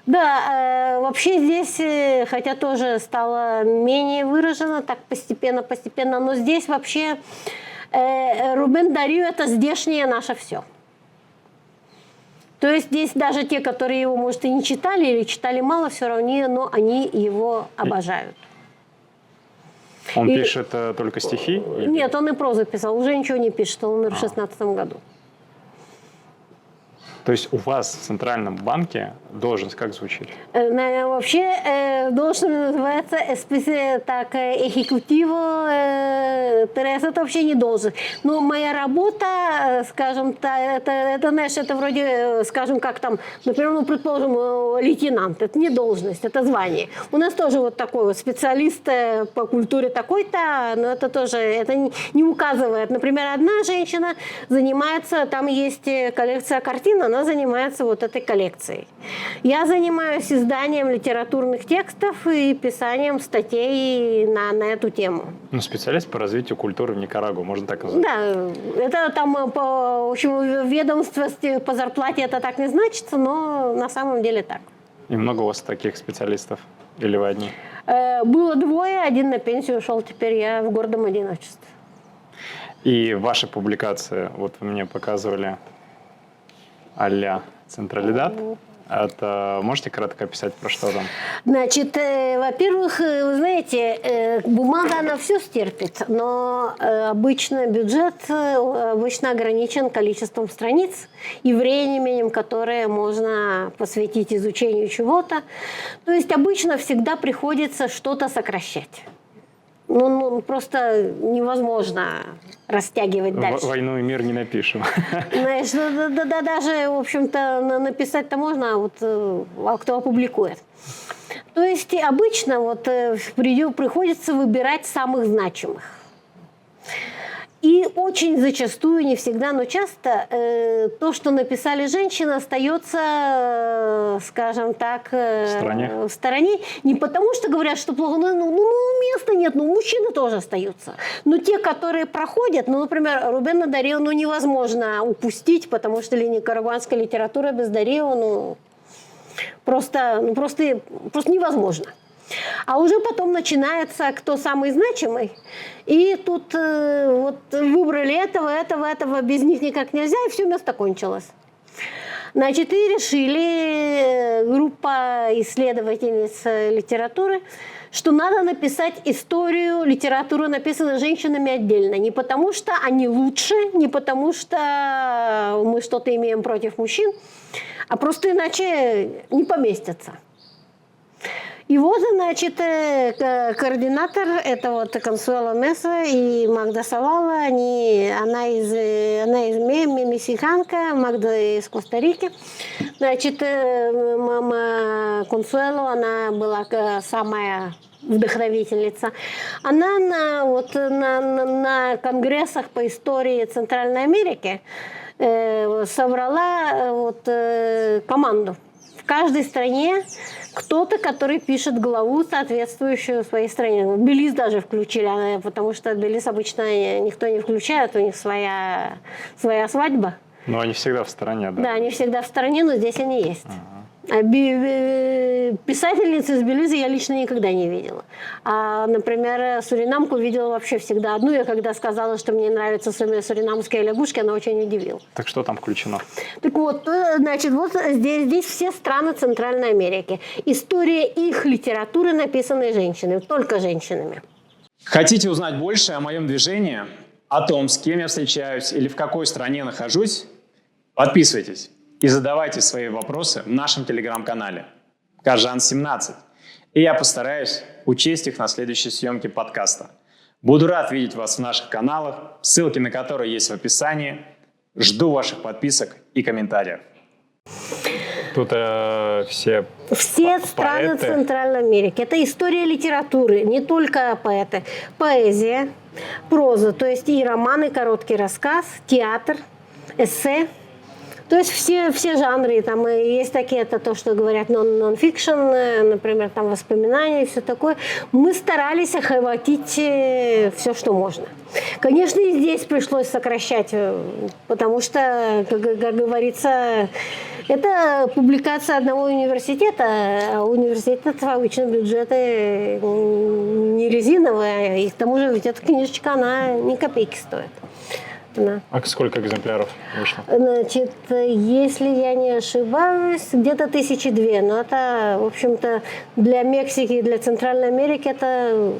Да, вообще здесь, хотя тоже стало менее выражено, так постепенно, но здесь вообще Рубен Дарио – это здешнее наше все. То есть здесь даже те, которые его, может, и не читали или читали мало, все равно, но они его обожают. Он пишет только стихи? Нет, он и прозу писал, уже ничего не пишет, он умер в 2016 году. То есть у вас в Центральном банке должность как звучит? Вообще должность называется экзекутиво, это вообще не должность. Но моя работа, скажем, это, знаешь, это вроде, скажем, как там, например, ну, предположим, лейтенант, это не должность, это звание. У нас тоже вот такой вот специалист по культуре такой-то, но это тоже, это не указывает. Например, одна женщина занимается, там есть коллекция картин, она она занимается вот этой коллекцией. Я занимаюсь изданием литературных текстов и писанием статей на эту тему. Ну, специалист по развитию культуры в Никарагуа, можно так назвать. Да, это там, в общем, в ведомстве по зарплате это так не значится, но на самом деле так. И много у вас таких специалистов? Или вы одни? Было двое, один на пенсию ушел, теперь я в гордом одиночестве. И ваши публикации, вот вы мне показывали а-ля «Централидат». Это можете кратко описать, про что там? Значит, во-первых, вы знаете, бумага, она все стерпит, но обычно бюджет обычно ограничен количеством страниц и временем, которое можно посвятить изучению чего-то. То есть обычно всегда приходится что-то сокращать. Ну, просто невозможно растягивать дальше. «Войну и мир» не напишем. Знаешь, да, даже, в общем-то, написать-то можно, а вот кто опубликует. То есть обычно вот приходится выбирать самых значимых. И очень зачастую, не всегда, но часто то, что написали женщины, остается, скажем так, в стороне. Не потому, что говорят, что плохо, места нет, но мужчины тоже остаются. Но те, которые проходят, например, Рубена Дарио, невозможно упустить, потому что никарагуанская литература без Дарио, просто невозможно. А уже потом начинается, кто самый значимый. И тут вот выбрали этого, без них никак нельзя, и все, место кончилось. Значит, и решили, группа исследовательниц литературы, что надо написать историю литературы, написанной женщинами отдельно. Не потому, что они лучше, не потому, что мы что-то имеем против мужчин, а просто иначе не поместятся. И вот, значит, координатор, это вот Консуэла Меса и Магда Савала, она из мексиканка, Магда из Коста-Рики. Значит, Консуэло, она была самая вдохновительница. Она на конгрессах по истории Центральной Америки собрала команду. В каждой стране кто-то, который пишет главу, соответствующую своей стране. Белиз даже включили, потому что Белиз обычно никто не включает, у них своя свадьба. Но они всегда в стороне, да? Да, они всегда в стороне, но здесь они есть. А писательниц из Белиза я лично никогда не видела. А, например, суринамку видела вообще всегда одну. Я когда сказала, что мне нравятся суринамские лягушки, она очень удивила. Так что там включено? Так вот, значит, вот здесь все страны Центральной Америки. История их литературы, написанной женщинами, только женщинами. Хотите узнать больше о моем движении, о том, с кем я встречаюсь или в какой стране нахожусь? Подписывайтесь и задавайте свои вопросы в нашем телеграм-канале Кажан17. И я постараюсь учесть их на следующей съемке подкаста. Буду рад видеть вас в наших каналах, ссылки на которые есть в описании. Жду ваших подписок и комментариев. Тут все страны Центральной Америки. Это история литературы, не только поэты. Поэзия, проза, то есть и романы, короткий рассказ, театр, эссе. То есть все жанры, там есть такие, это то, что говорят нон-фикшн, например, там воспоминания и все такое. Мы старались охватить все, что можно. Конечно, и здесь пришлось сокращать, потому что, как говорится, это публикация одного университета, а университет обычно бюджеты не резиновые, и к тому же ведь эта книжечка, она ни копейки стоит. Да. А сколько экземпляров вышло? Значит, если я не ошибаюсь, где-то 1002. Но это, в общем-то, для Мексики и для Центральной Америки это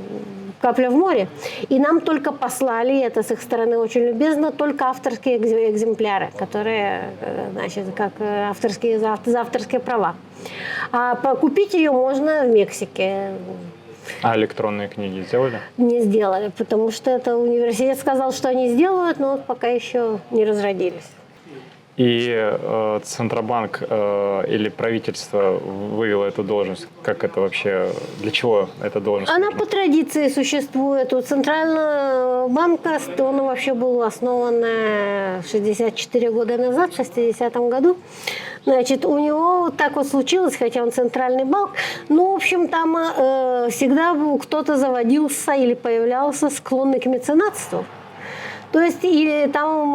капля в море. И нам только послали, это с их стороны очень любезно, только авторские экземпляры, которые, значит, как авторские, за авторские права. А купить ее можно в Мексике. А электронные книги сделали? Не сделали, потому что это университет сказал, что они сделают, но пока еще не разродились. И Центробанк или правительство вывело эту должность? Как это вообще, для чего эта должность? Она по традиции существует. У Центрального банка он вообще был основан 64 года назад, в 60-м году. Значит, у него вот так вот случилось, хотя он центральный банк, но, в общем, там всегда кто-то заводился или появлялся склонный к меценатству. То есть и там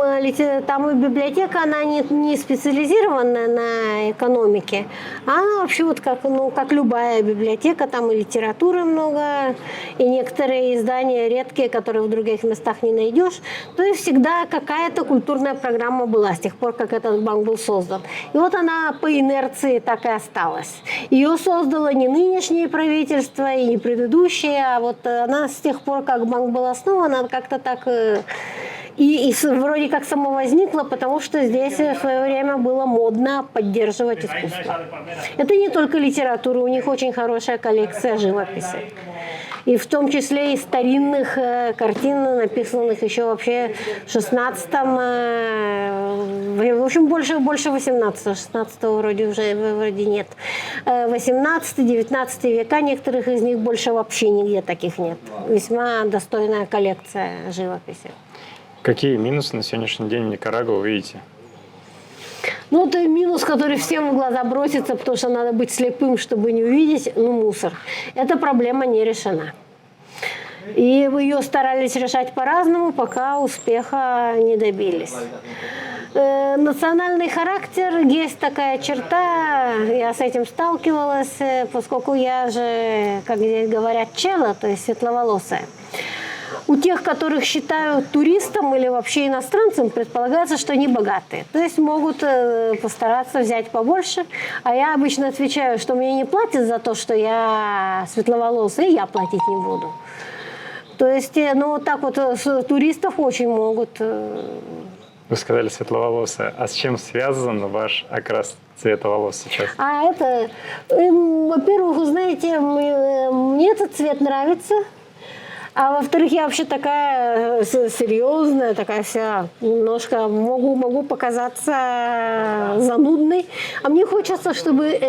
библиотека, она не специализированная на экономике, а она вообще вот как любая библиотека, там и литературы много, и некоторые издания редкие, которые в других местах не найдешь. То есть всегда какая-то культурная программа была с тех пор, как этот банк был создан. И вот она по инерции так и осталась. Ее создало не нынешнее правительство и не предыдущее, а вот она с тех пор, как банк был основан, она как-то так... И вроде как само возникло, потому что здесь в свое время было модно поддерживать искусство. Это не только литература, у них очень хорошая коллекция живописи. И в том числе и старинных картин, написанных еще вообще в 16-м, в общем, больше 18-го, 16-го вроде нет. 18-19 века, некоторых из них больше вообще нигде таких нет. Весьма достойная коллекция живописи. Какие минусы на сегодняшний день в Никарагуа вы видите? Ну, это минус, который всем в глаза бросится, потому что надо быть слепым, чтобы не увидеть, мусор. Эта проблема не решена. И ее старались решать по-разному, пока успеха не добились. Национальный характер, есть такая черта, я с этим сталкивалась, поскольку я же, как здесь говорят, чела, то есть светловолосая. У тех, которых считают туристом или вообще иностранцем, предполагается, что они богатые. То есть могут постараться взять побольше. А я обычно отвечаю, что мне не платят за то, что я светловолосая, и я платить не буду. То есть, вот так вот туристов очень могут. Вы сказали светловолосая. А с чем связан ваш окрас цвета волос сейчас? Во-первых, вы знаете, мне этот цвет нравится. А во-вторых, я вообще такая серьезная, такая вся, немножко могу показаться занудной. А мне хочется, чтобы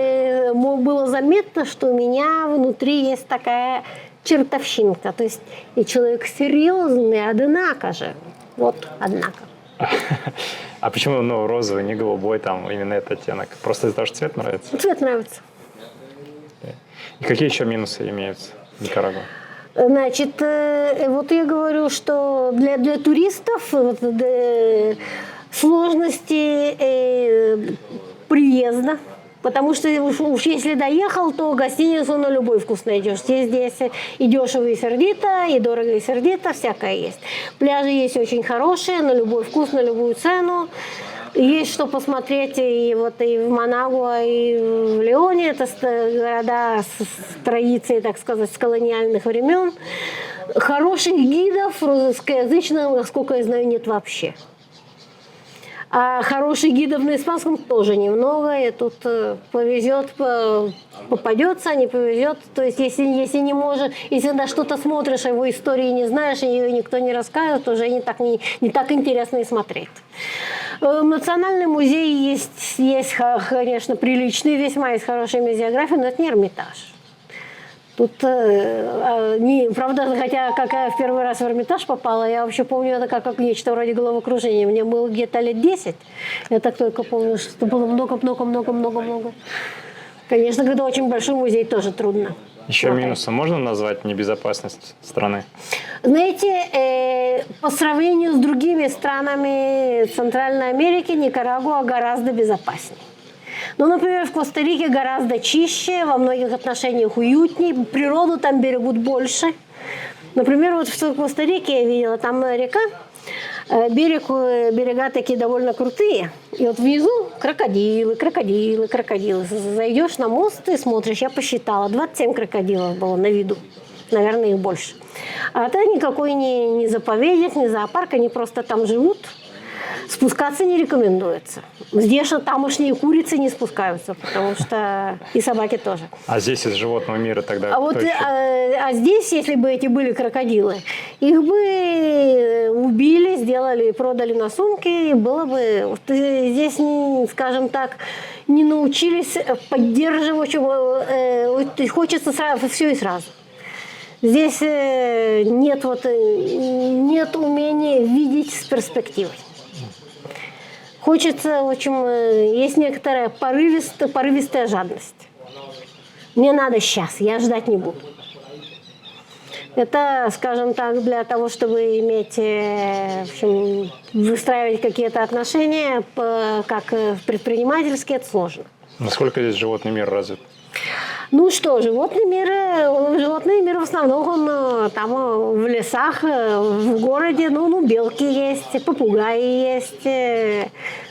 было заметно, что у меня внутри есть такая чертовщинка. То есть и человек серьезный, однако же. Вот, однако. А почему розовый, не голубой, там именно этот оттенок? Просто из-за того, что цвет нравится? Цвет нравится. И какие еще минусы имеются в Никарагуа? Значит, вот я говорю, что для туристов сложности приезда, потому что уж если доехал, то гостиницу на любой вкус найдешь. Здесь и дешево, и сердито, и дорого, и сердито, всякое есть. Пляжи есть очень хорошие, на любой вкус, на любую цену. Есть что посмотреть и в Манагуа, и в Леоне. Это города с традицией, так сказать, с колониальных времен. Хороших гидов русскоязычных, насколько я знаю, нет вообще. А хороших гидов на испанском тоже немного. И тут повезет, попадется, а не повезет. То есть если не можешь, если на что-то смотришь, а его истории не знаешь, и ее никто не рассказывает, то уже не так интересно и смотреть. Национальный музей есть, конечно, приличный, весьма есть хорошая музеография, но это не Эрмитаж. Тут, правда, хотя, как я в первый раз в Эрмитаж попала, я вообще помню это как нечто вроде головокружения. Мне было где-то лет 10. Я так только помню, что это было много. Конечно, когда очень большой музей, тоже трудно. Еще минусом можно назвать небезопасность страны? Знаете, по сравнению с другими странами Центральной Америки, Никарагуа гораздо безопаснее. Например, в Коста-Рике гораздо чище, во многих отношениях уютнее, природу там берегут больше. Например, вот в Коста-Рике я видела, там река, берега такие довольно крутые. И вот внизу крокодилы. Зайдешь на мост и смотришь, я посчитала, 27 крокодилов было на виду. Наверное, их больше. А это никакой не заповедник, не зоопарк, они просто там живут. Спускаться не рекомендуется. Здесь тамошние курицы не спускаются, потому что и собаки тоже. А здесь из животного мира тогда А кто еще? здесь, если бы эти были крокодилы, их бы убили, сделали, продали на сумки, и было бы... Вот здесь, скажем так, не научились поддерживать, хочется сразу, все и сразу. Здесь нет умения видеть с перспективой. Хочется, в общем, есть некоторая порывистая жадность. Мне надо сейчас, я ждать не буду. Это, скажем так, для того, чтобы иметь, в общем, выстраивать какие-то отношения, как предпринимательские, это сложно. Насколько здесь животный мир развит? Ну что, животный мир в основном он там в лесах, в городе, белки есть, попугаи есть,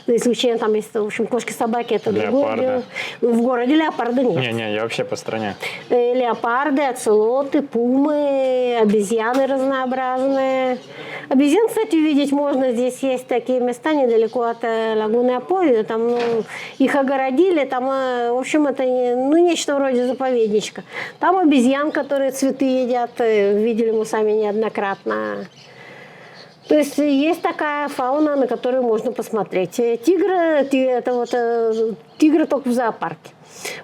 за исключением там есть, в общем, кошки, собаки, это другое дело. В городе леопарда нет. Не, я вообще по стране. Леопарды, оцелоты, пумы, обезьяны разнообразные. Обезьян, кстати, увидеть можно. Здесь есть такие места недалеко от лагуны Апови. Там их огородили. Там, в общем, это нечто вроде заповедничка. Там обезьян, которые цветы едят. Видели мы сами неоднократно. То есть есть такая фауна, на которую можно посмотреть. Тигры только в зоопарке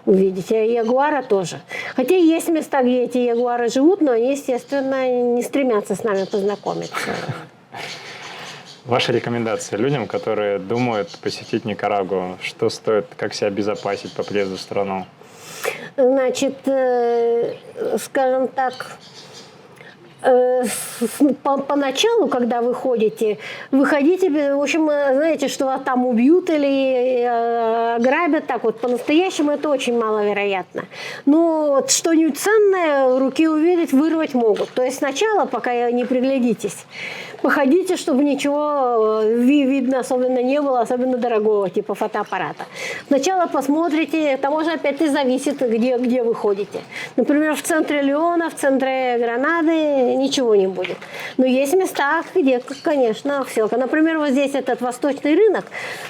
увидите, а ягуара тоже. Хотя есть места, где эти ягуары живут, но они, естественно, не стремятся с нами познакомиться. Ваши рекомендации людям, которые думают посетить Никарагуа, что стоит, как себя обезопасить по приезду в страну? Значит, скажем так, поначалу, когда вы ходите, выходите, в общем, знаете, что вас там убьют или ограбят, так вот, по-настоящему это очень маловероятно. Но вот что-нибудь ценное в руке увидеть, вырвать могут. То есть сначала, пока не приглядитесь, походите, чтобы ничего видно особенно не было, особенно дорогого, типа фотоаппарата. Сначала посмотрите, там уже опять-таки зависит, где вы ходите. Например, в центре Леона, в центре Гранады ничего не будет. Но есть места, где, конечно, все. Например, вот здесь этот восточный рынок,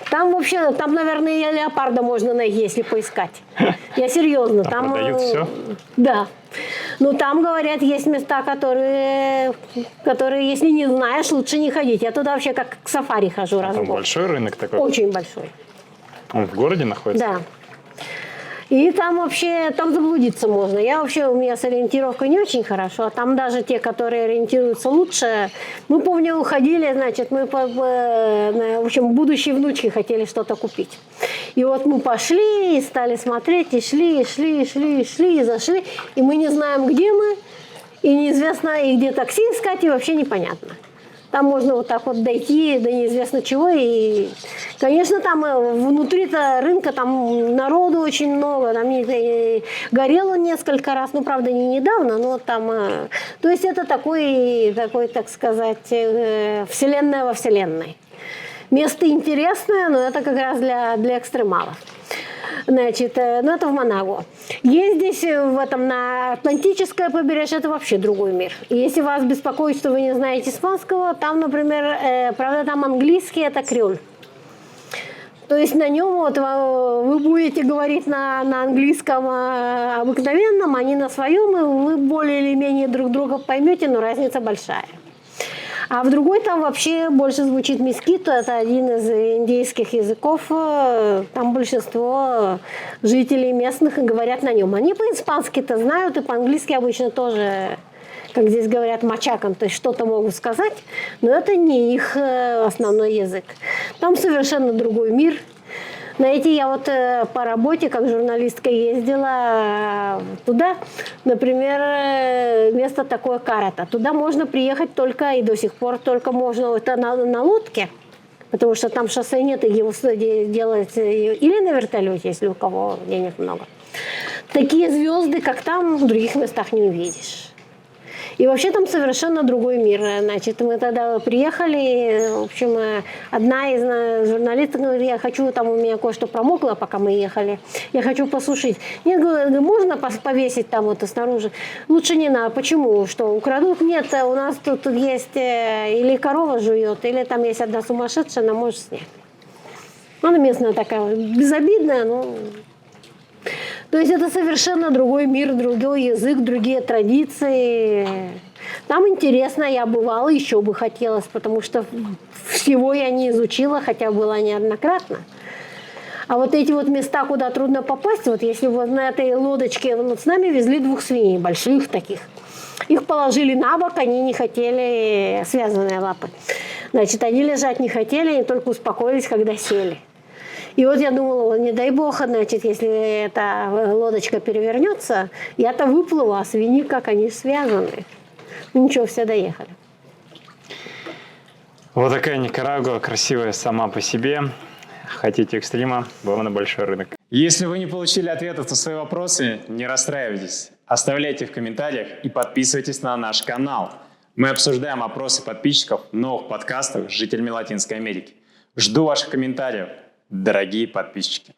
там вообще, там, наверное, леопарда можно найти, если поискать. Я серьезно. Там продают все? Да. Но там, говорят, есть места, которые, если не знаешь, лучше не ходить. Я туда вообще как к сафари хожу раз в год. Там большой рынок такой? Очень большой. Он в городе находится? Да. И там вообще, там заблудиться можно. У меня с ориентировкой не очень хорошо, а там даже те, которые ориентируются лучше. Мы, помню, уходили, значит, в общем, будущей внучке хотели что-то купить. И вот мы пошли и стали смотреть, и шли, и зашли, и мы не знаем, где мы, и неизвестно, и где такси искать, и вообще непонятно. Там можно вот так вот дойти до неизвестно чего. И, конечно, там внутри-то рынка там народу очень много. Там горел он несколько раз, правда, не недавно, но там... То есть это такой, так сказать, вселенная во вселенной. Место интересное, но это как раз для экстремалов. Значит, это в Манагуа. Есть здесь на Атлантическое побережье, это вообще другой мир. И если вас беспокоит, что вы не знаете испанского, там, например, правда, там английский, это креоль. То есть на нем вы будете говорить на английском обыкновенном, они на своем, и вы более или менее друг друга поймете, но разница большая. А в другой там вообще больше звучит мескито, это один из индейских языков, там большинство жителей местных говорят на нем. Они по-испански-то знают и по-английски обычно тоже, как здесь говорят, мачаком, то есть что-то могут сказать, но это не их основной язык. Там совершенно другой мир. Знаете, я по работе, как журналистка, ездила туда, например, место такое Карата. Туда можно приехать только, и до сих пор только можно, это на лодке, потому что там шоссе нет, и его делать или на вертолете, если у кого денег много. Такие звезды, как там, в других местах не увидишь. И вообще там совершенно другой мир. Значит, мы тогда приехали, в общем, одна из журналистов говорит, я хочу, там у меня кое-что промокло, пока мы ехали, я хочу посушить. Нет, говорю, можно повесить там вот снаружи? Лучше не надо. Почему? Что, украдут? Нет, у нас тут есть или корова жует, или там есть одна сумасшедшая, она может снять. Она местная такая, безобидная, но... То есть это совершенно другой мир, другой язык, другие традиции. Там интересно, я бывала, еще бы хотелось, потому что всего я не изучила, хотя была неоднократно. А вот эти вот места, куда трудно попасть, вот если вот на этой лодочке, вот с нами везли 2 свиней, больших таких. Их положили на бок, они не хотели, связанные лапы. Значит, они лежать не хотели, они только успокоились, когда сели. И вот я думала, не дай бог, значит, если эта лодочка перевернется, я-то выплыву, а свиньи как, они связаны. Ну, ничего, все доехали. Вот такая Никарагуа, красивая сама по себе. Хотите экстрима? Вам на большой рынок. Если вы не получили ответов на свои вопросы, не расстраивайтесь. Оставляйте в комментариях и подписывайтесь на наш канал. Мы обсуждаем опросы подписчиков в новых подкастах с жителями Латинской Америки. Жду ваших комментариев, дорогие подписчики.